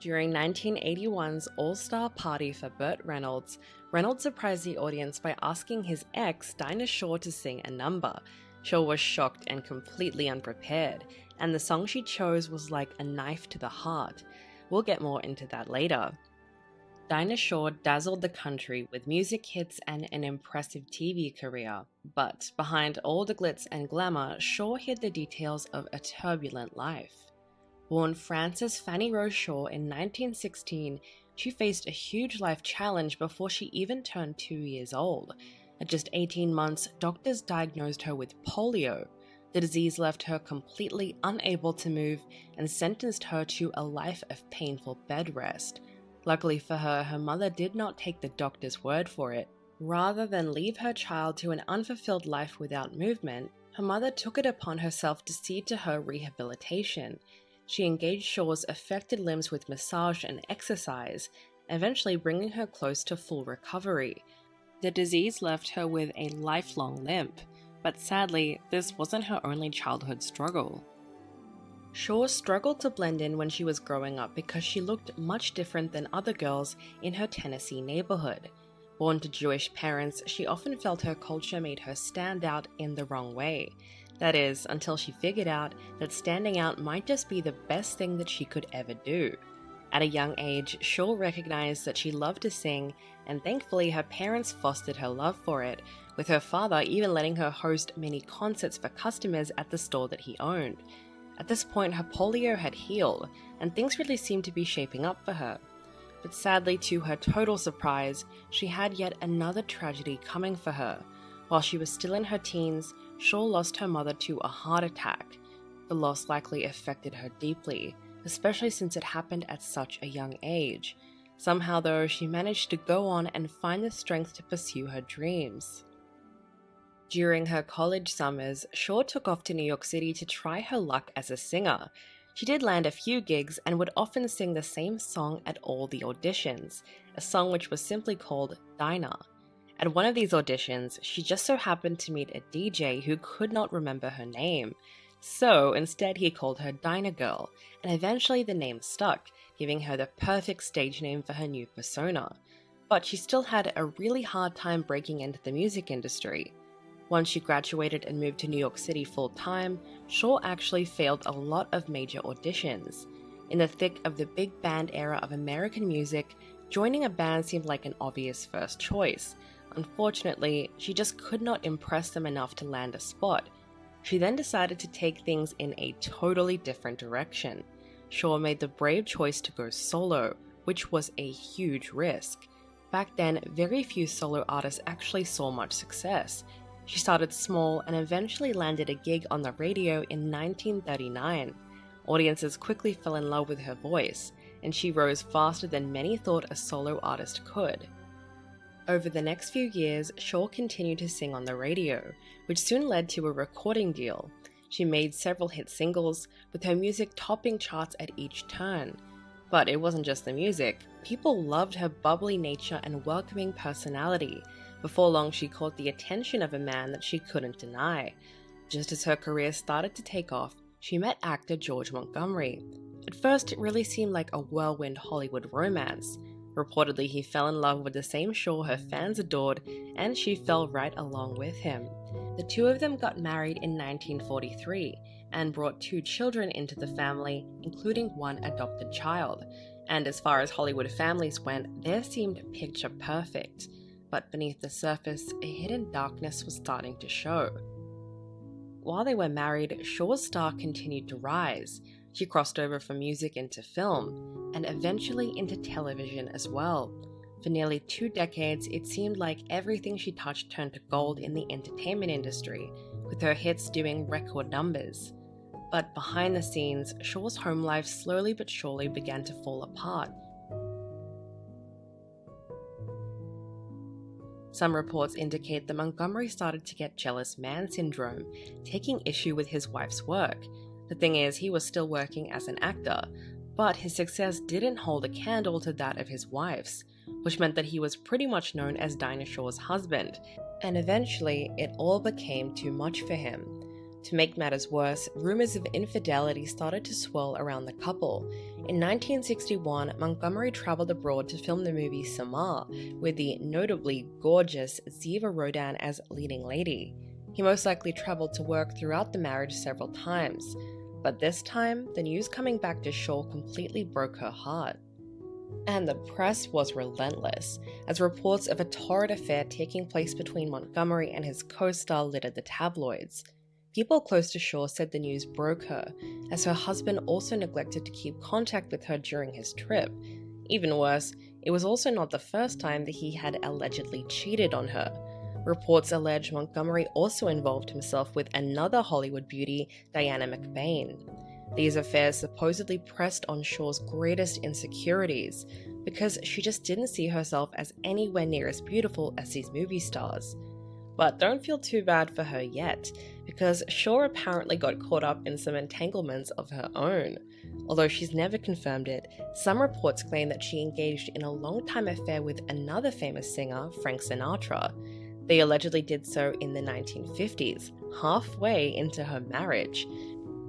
During 1981's All-Star Party for Burt Reynolds, Reynolds surprised the audience by asking his ex, Dinah Shore, to sing a number. Shore was shocked and completely unprepared, and the song she chose was like a knife to the heart. We'll get more into that later. Dinah Shore dazzled the country with music hits and an impressive TV career, but behind all the glitz and glamour, Shore hid the details of a turbulent life. Born Frances Fanny Rose Shore in 1916, she faced a huge life challenge before she even turned 2 years old. At just 18 months, doctors diagnosed her with polio. The disease left her completely unable to move and sentenced her to a life of painful bed rest. Luckily for her, her mother did not take the doctor's word for it. Rather than leave her child to an unfulfilled life without movement, her mother took it upon herself to see to her rehabilitation. She engaged Shore's affected limbs with massage and exercise, eventually bringing her close to full recovery. The disease left her with a lifelong limp, but sadly, this wasn't her only childhood struggle. Shore struggled to blend in when she was growing up because she looked much different than other girls in her Tennessee neighborhood. Born to Jewish parents, she often felt her culture made her stand out in the wrong way. That is, until she figured out that standing out might just be the best thing that she could ever do. At a young age, Shore recognized that she loved to sing, and thankfully her parents fostered her love for it, with her father even letting her host mini concerts for customers at the store that he owned. At this point, her polio had healed, and things really seemed to be shaping up for her. But sadly, to her total surprise, she had yet another tragedy coming for her. While she was still in her teens, Shore lost her mother to a heart attack. The loss likely affected her deeply, especially since it happened at such a young age. Somehow though, she managed to go on and find the strength to pursue her dreams. During her college summers, Shore took off to New York City to try her luck as a singer. She did land a few gigs and would often sing the same song at all the auditions, a song which was simply called Dinah. At one of these auditions, she just so happened to meet a DJ who could not remember her name. So instead he called her Dinah Girl, and eventually the name stuck, giving her the perfect stage name for her new persona. But she still had a really hard time breaking into the music industry. Once she graduated and moved to New York City full-time, Shore actually failed a lot of major auditions. In the thick of the big band era of American music, joining a band seemed like an obvious first choice. Unfortunately, she just could not impress them enough to land a spot. She then decided to take things in a totally different direction. Shore made the brave choice to go solo, which was a huge risk. Back then, very few solo artists actually saw much success. She started small and eventually landed a gig on the radio in 1939. Audiences quickly fell in love with her voice, and she rose faster than many thought a solo artist could. Over the next few years, Shore continued to sing on the radio, which soon led to a recording deal. She made several hit singles, with her music topping charts at each turn. But it wasn't just the music. People loved her bubbly nature and welcoming personality. Before long, she caught the attention of a man that she couldn't deny. Just as her career started to take off, she met actor George Montgomery. At first, it really seemed like a whirlwind Hollywood romance. Reportedly, he fell in love with the same Shore her fans adored, and she fell right along with him. The two of them got married in 1943 and brought 2 children into the family, including 1 adopted child. And as far as Hollywood families went, theirs seemed picture perfect. But beneath the surface, a hidden darkness was starting to show. While they were married, Shore's star continued to rise. She crossed over from music into film, and eventually into television as well. For nearly 2 decades, it seemed like everything she touched turned to gold in the entertainment industry, with her hits doing record numbers. But behind the scenes, Shore's home life slowly but surely began to fall apart. Some reports indicate that Montgomery started to get jealous man syndrome, taking issue with his wife's work. The thing is, he was still working as an actor, but his success didn't hold a candle to that of his wife's, which meant that he was pretty much known as Dinah Shore's husband, and eventually it all became too much for him. To make matters worse, rumors of infidelity started to swirl around the couple. In 1961, Montgomery traveled abroad to film the movie Samar, with the notably gorgeous Ziva Rodan as leading lady. He most likely traveled to work throughout the marriage several times, but this time, the news coming back to Shore completely broke her heart. And the press was relentless, as reports of a torrid affair taking place between Montgomery and his co-star littered the tabloids. People close to Shore said the news broke her, as her husband also neglected to keep contact with her during his trip. Even worse, it was also not the first time that he had allegedly cheated on her. Reports allege Montgomery also involved himself with another Hollywood beauty, Diana McBain. These affairs supposedly pressed on Shore's greatest insecurities, because she just didn't see herself as anywhere near as beautiful as these movie stars. But don't feel too bad for her yet, because Shore apparently got caught up in some entanglements of her own. Although she's never confirmed it, some reports claim that she engaged in a long-time affair with another famous singer, Frank Sinatra. They allegedly did so in the 1950s, halfway into her marriage.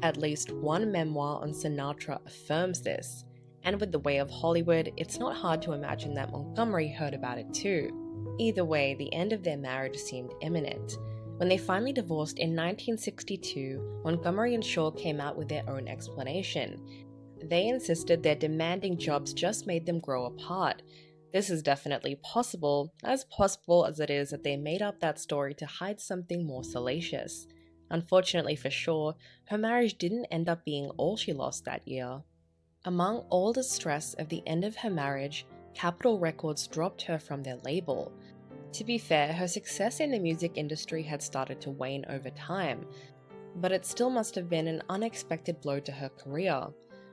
At least one memoir on Sinatra affirms this, and with the way of Hollywood, it's not hard to imagine that Montgomery heard about it too. Either way, the end of their marriage seemed imminent. When they finally divorced in 1962, Montgomery and Shore came out with their own explanation. They insisted their demanding jobs just made them grow apart. This is definitely possible as it is that they made up that story to hide something more salacious. Unfortunately for Shore, her marriage didn't end up being all she lost that year. Among all the stress of the end of her marriage, Capitol Records dropped her from their label. To be fair, her success in the music industry had started to wane over time, but it still must have been an unexpected blow to her career.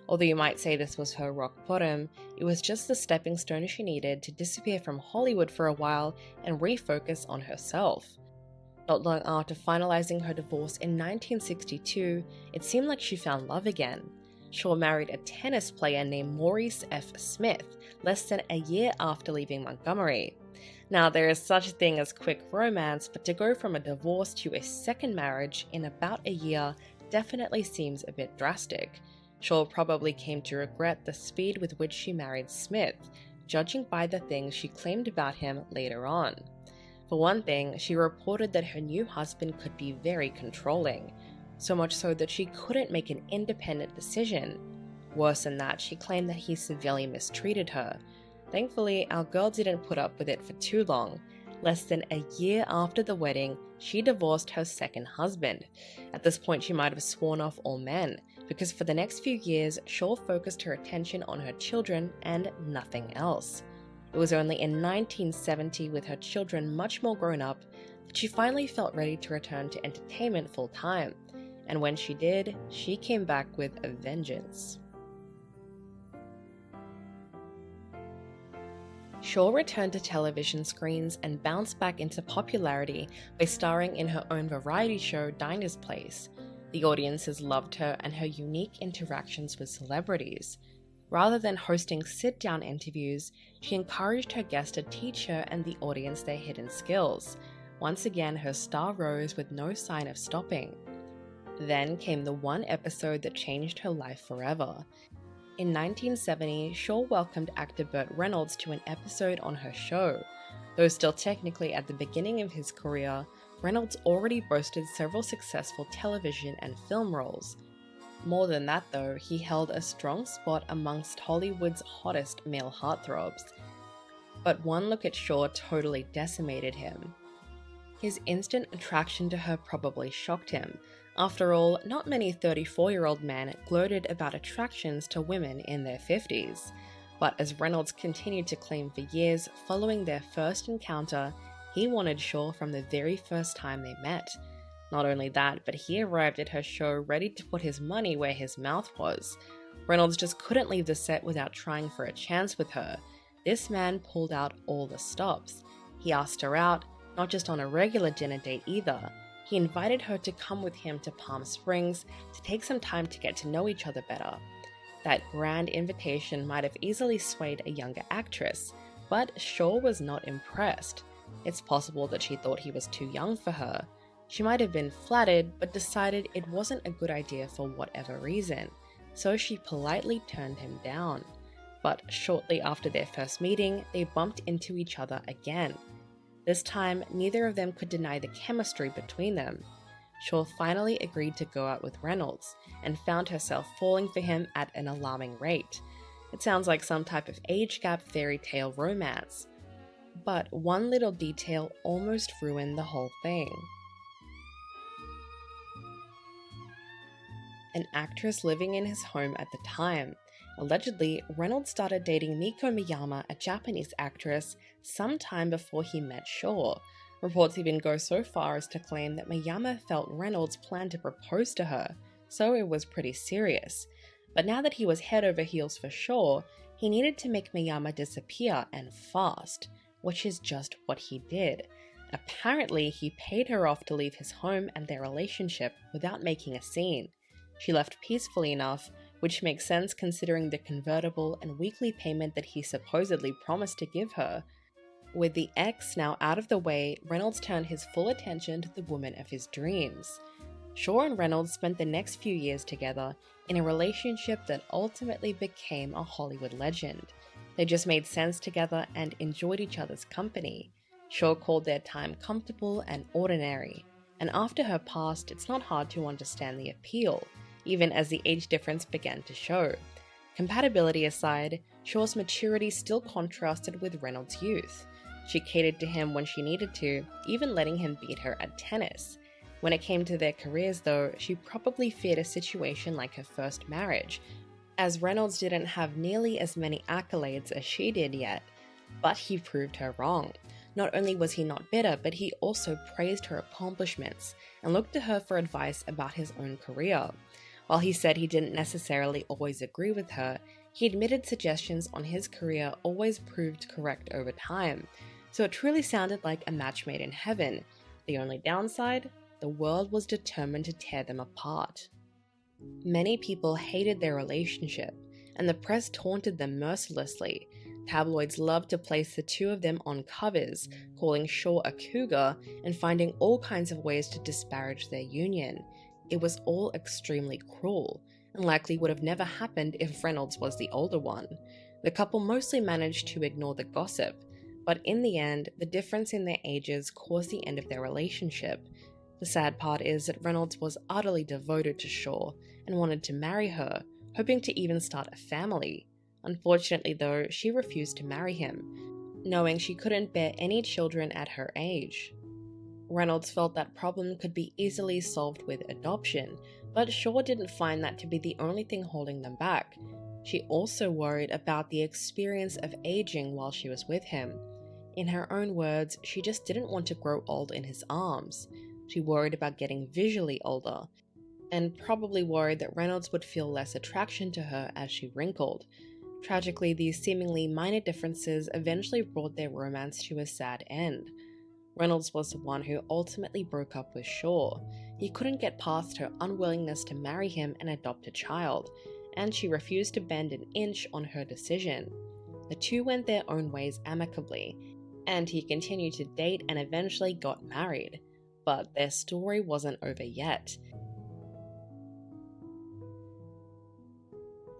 Although you might say this was her rock bottom, it was just the stepping stone she needed to disappear from Hollywood for a while and refocus on herself. Not long after finalizing her divorce in 1962, it seemed like she found love again. Shore married a tennis player named Maurice F. Smith less than a year after leaving Montgomery. Now, there is such a thing as quick romance, but to go from a divorce to a second marriage in about a year definitely seems a bit drastic. Shore probably came to regret the speed with which she married Smith, judging by the things she claimed about him later on. For one thing, she reported that her new husband could be very controlling, so much so that she couldn't make an independent decision. Worse than that, she claimed that he severely mistreated her. Thankfully, our girl didn't put up with it for too long. Less than a year after the wedding, she divorced her second husband. At this point, she might have sworn off all men, because for the next few years, Shore focused her attention on her children and nothing else. It was only in 1970, with her children much more grown up, that she finally felt ready to return to entertainment full time. And when she did, she came back with a vengeance. Shore returned to television screens and bounced back into popularity by starring in her own variety show, Dinah's Place. The audiences loved her and her unique interactions with celebrities. Rather than hosting sit-down interviews, she encouraged her guests to teach her and the audience their hidden skills. Once again, her star rose with no sign of stopping. Then came the one episode that changed her life forever. In 1970, Shore welcomed actor Burt Reynolds to an episode on her show. Though still technically at the beginning of his career, Reynolds already boasted several successful television and film roles. More than that though, he held a strong spot amongst Hollywood's hottest male heartthrobs. But one look at Shore totally decimated him. His instant attraction to her probably shocked him. After all, not many 34-year-old men gloated about attractions to women in their 50s. But as Reynolds continued to claim for years following their first encounter, he wanted Shore from the very first time they met. Not only that, but he arrived at her show ready to put his money where his mouth was. Reynolds just couldn't leave the set without trying for a chance with her. This man pulled out all the stops. He asked her out, not just on a regular dinner date either. He invited her to come with him to Palm Springs to take some time to get to know each other better. That grand invitation might have easily swayed a younger actress, but Shore was not impressed. It's possible that she thought he was too young for her. She might have been flattered, but decided it wasn't a good idea for whatever reason, so she politely turned him down. But shortly after their first meeting, they bumped into each other again. This time, neither of them could deny the chemistry between them. Shore finally agreed to go out with Reynolds, and found herself falling for him at an alarming rate. It sounds like some type of age gap fairy tale romance. But one little detail almost ruined the whole thing. An actress living in his home at the time. Allegedly, Reynolds started dating Miko Miyama, a Japanese actress, sometime before he met Shore. Reports even go so far as to claim that Miyama felt Reynolds planned to propose to her, so it was pretty serious. But now that he was head over heels for Shore, he needed to make Miyama disappear, and fast, which is just what he did. Apparently, he paid her off to leave his home and their relationship without making a scene. She left peacefully enough, which makes sense considering the convertible and weekly payment that he supposedly promised to give her. With the ex now out of the way, Reynolds turned his full attention to the woman of his dreams. Shore and Reynolds spent the next few years together in a relationship that ultimately became a Hollywood legend. They just made sense together and enjoyed each other's company. Shore called their time comfortable and ordinary, and after her past, it's not hard to understand the appeal, even as the age difference began to show. Compatibility aside, Shore's maturity still contrasted with Reynolds' youth. She catered to him when she needed to, even letting him beat her at tennis. When it came to their careers though, she probably feared a situation like her first marriage, as Reynolds didn't have nearly as many accolades as she did yet. But he proved her wrong. Not only was he not bitter, but he also praised her accomplishments and looked to her for advice about his own career. While he said he didn't necessarily always agree with her, he admitted suggestions on his career always proved correct over time. So it truly sounded like a match made in heaven. The only downside? The world was determined to tear them apart. Many people hated their relationship, and the press taunted them mercilessly. Tabloids loved to place the two of them on covers, calling Shore a cougar and finding all kinds of ways to disparage their union. It was all extremely cruel, and likely would have never happened if Reynolds was the older one. The couple mostly managed to ignore the gossip, but in the end, the difference in their ages caused the end of their relationship. The sad part is that Reynolds was utterly devoted to Shore and wanted to marry her, hoping to even start a family. Unfortunately though, she refused to marry him, knowing she couldn't bear any children at her age. Reynolds felt that problem could be easily solved with adoption, but Shore didn't find that to be the only thing holding them back. She also worried about the experience of aging while she was with him. In her own words, she just didn't want to grow old in his arms. She worried about getting visually older, and probably worried that Reynolds would feel less attraction to her as she wrinkled. Tragically, these seemingly minor differences eventually brought their romance to a sad end. Reynolds was the one who ultimately broke up with Shore. He couldn't get past her unwillingness to marry him and adopt a child, and she refused to bend an inch on her decision. The two went their own ways amicably, and he continued to date and eventually got married. But their story wasn't over yet.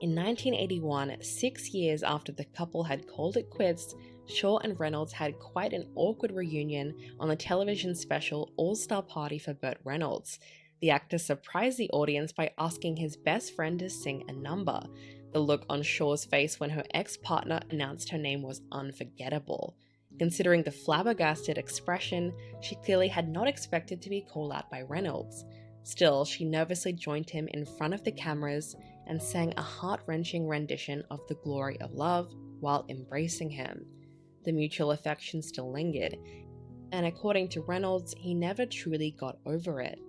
In 1981, 6 years after the couple had called it quits, Shore and Reynolds had quite an awkward reunion on the television special All-Star Party for Burt Reynolds. The actor surprised the audience by asking his best friend to sing a number. The look on Shore's face when her ex-partner announced her name was unforgettable. Considering the flabbergasted expression, she clearly had not expected to be called out by Reynolds. Still, she nervously joined him in front of the cameras and sang a heart-wrenching rendition of The Glory of Love while embracing him. The mutual affection still lingered, and according to Reynolds, he never truly got over it.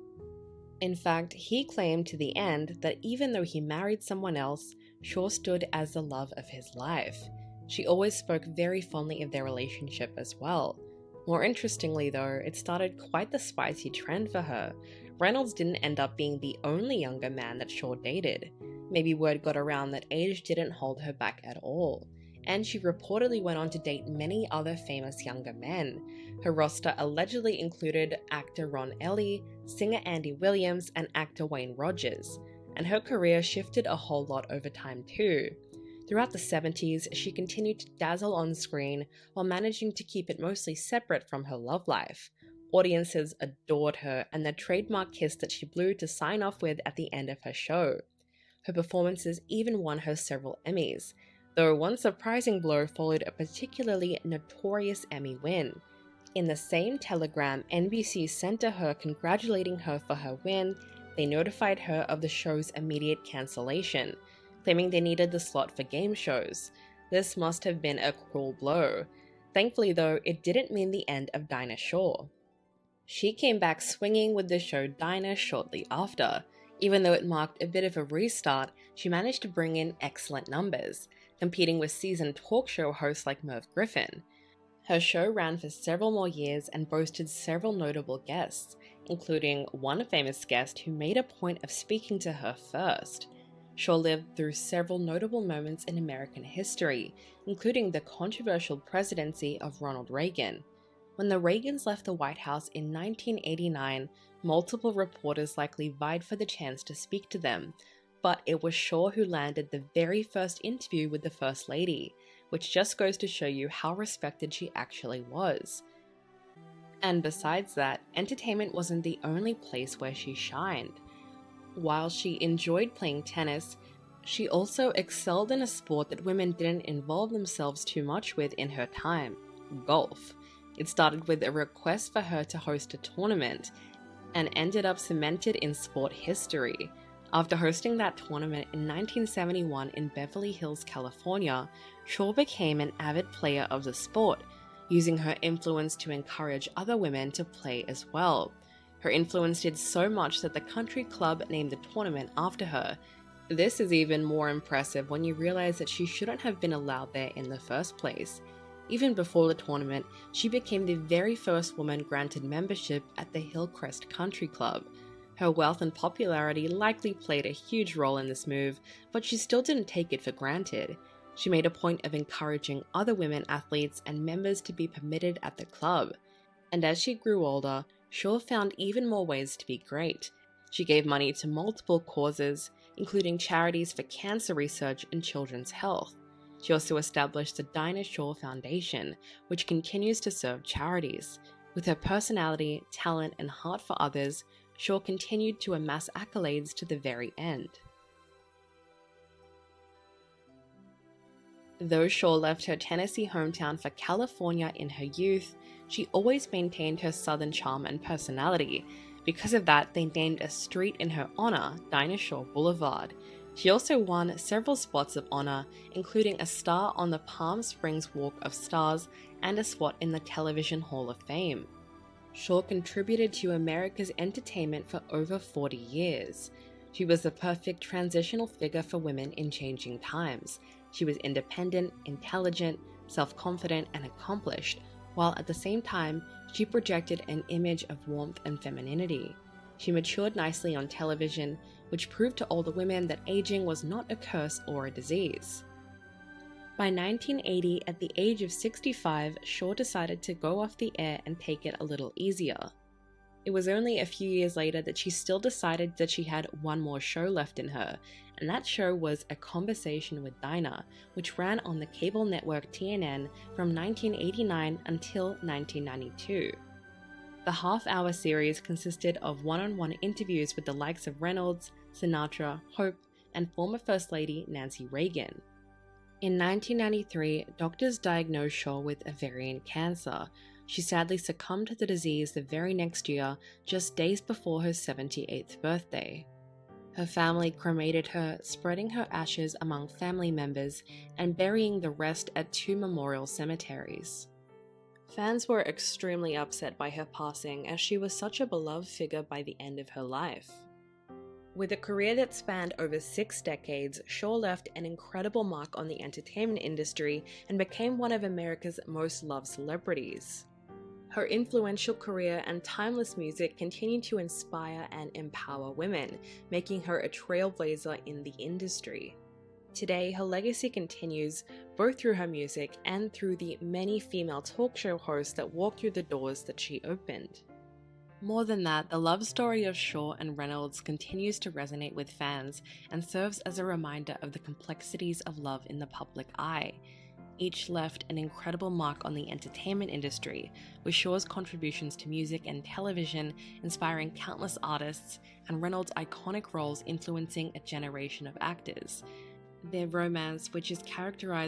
In fact, he claimed to the end that even though he married someone else, Shore stood as the love of his life. She always spoke very fondly of their relationship as well. More interestingly though, it started quite the spicy trend for her. Reynolds didn't end up being the only younger man that Shore dated. Maybe word got around that age didn't hold her back at all. and she reportedly went on to date many other famous younger men. Her roster allegedly included actor Ron Ellie, singer Andy Williams, and actor Wayne Rogers, and her career shifted a whole lot over time too. Throughout the 70s, she continued to dazzle on screen while managing to keep it mostly separate from her love life. Audiences adored her and the trademark kiss that she blew to sign off with at the end of her show. Her performances even won her several Emmys, though one surprising blow followed a particularly notorious Emmy win. In the same telegram NBC sent to her congratulating her for her win, they notified her of the show's immediate cancellation, claiming they needed the slot for game shows. This must have been a cruel blow. Thankfully though, it didn't mean the end of Dinah Shore. She came back swinging with the show Dinah shortly after. Even though it marked a bit of a restart, she managed to bring in excellent numbers, competing with seasoned talk show hosts like Merv Griffin. Her show ran for several more years and boasted several notable guests, including one famous guest who made a point of speaking to her first. Shore lived through several notable moments in American history, including the controversial presidency of Ronald Reagan. When the Reagans left the White House in 1989, multiple reporters likely vied for the chance to speak to them, but it was Shore who landed the very first interview with the First Lady, which just goes to show you how respected she actually was. And besides that, entertainment wasn't the only place where she shined. While she enjoyed playing tennis, she also excelled in a sport that women didn't involve themselves too much with in her time: golf. It started with a request for her to host a tournament, and ended up cemented in sport history. After hosting that tournament in 1971 in Beverly Hills, California, Shore became an avid player of the sport, using her influence to encourage other women to play as well. Her influence did so much that the country club named the tournament after her. This is even more impressive when you realize that she shouldn't have been allowed there in the first place. Even before the tournament, she became the very first woman granted membership at the Hillcrest Country Club. Her wealth and popularity likely played a huge role in this move, but she still didn't take it for granted. She made a point of encouraging other women athletes and members to be permitted at the club. And as she grew older, Shore found even more ways to be great. She gave money to multiple causes, including charities for cancer research and children's health. She also established the Dinah Shore Foundation, which continues to serve charities. With her personality, talent, and heart for others, Shore continued to amass accolades to the very end. Though Shore left her Tennessee hometown for California in her youth, she always maintained her southern charm and personality. Because of that, they named a street in her honor, Dinah Shore Boulevard. She also won several spots of honor, including a star on the Palm Springs Walk of Stars and a spot in the Television Hall of Fame. Shore contributed to America's entertainment for over 40 years. She was the perfect transitional figure for women in changing times. She was independent, intelligent, self-confident, and accomplished, while at the same time, she projected an image of warmth and femininity. She matured nicely on television, which proved to older women that aging was not a curse or a disease. By 1980, at the age of 65, Shore decided to go off the air and take it a little easier. It was only a few years later that she still decided that she had one more show left in her, and that show was A Conversation with Dinah, which ran on the cable network TNN from 1989 until 1992. The half-hour series consisted of one-on-one interviews with the likes of Reynolds, Sinatra, Hope, and former First Lady Nancy Reagan. In 1993, doctors diagnosed Shore with ovarian cancer. She sadly succumbed to the disease the very next year, just days before her 78th birthday. Her family cremated her, spreading her ashes among family members and burying the rest at 2 memorial cemeteries. Fans were extremely upset by her passing, as she was such a beloved figure by the end of her life. With a career that spanned over 6 decades, Shore left an incredible mark on the entertainment industry and became one of America's most loved celebrities. Her influential career and timeless music continue to inspire and empower women, making her a trailblazer in the industry. Today, her legacy continues both through her music and through the many female talk show hosts that walked through the doors that she opened. More than that, the love story of Shore and Reynolds continues to resonate with fans and serves as a reminder of the complexities of love in the public eye. Each left an incredible mark on the entertainment industry, with Shore's contributions to music and television inspiring countless artists, and Reynolds' iconic roles influencing a generation of actors. Their romance, which is characterized